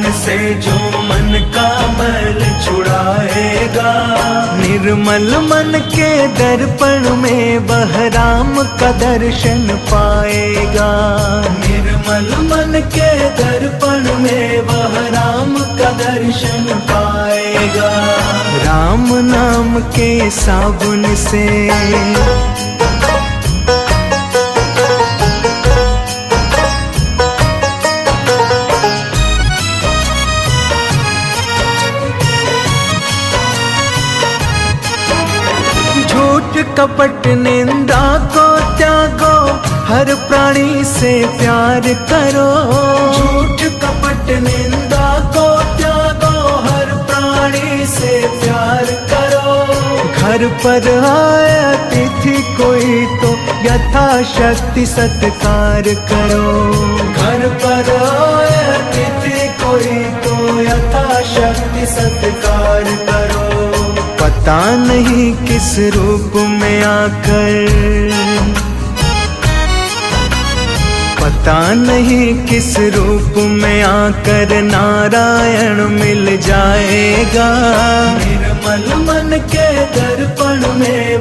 साबुन से जो मन का मैल छुड़ाएगा। निर्मल मन के दर्पण में वह राम का दर्शन पाएगा। निर्मल मन के दर्पण में वह राम का दर्शन पाएगा। राम नाम के साबुन से झूठ कपट निंदा को त्यागो, हर प्राणी से प्यार करो। झूठ कपट निंदा को त्यागो, हर प्राणी से प्यार करो। घर पर आए अतिथि कोई तो यथाशक्ति सत्कार करो। घर पर आए अतिथि कोई तो यथाशक्ति सत्कार करो। पता नहीं किस रूप में आकर, पता नहीं किस रूप में आकर नारायण मिल जाएगा। निर्मल मन के दर्पण में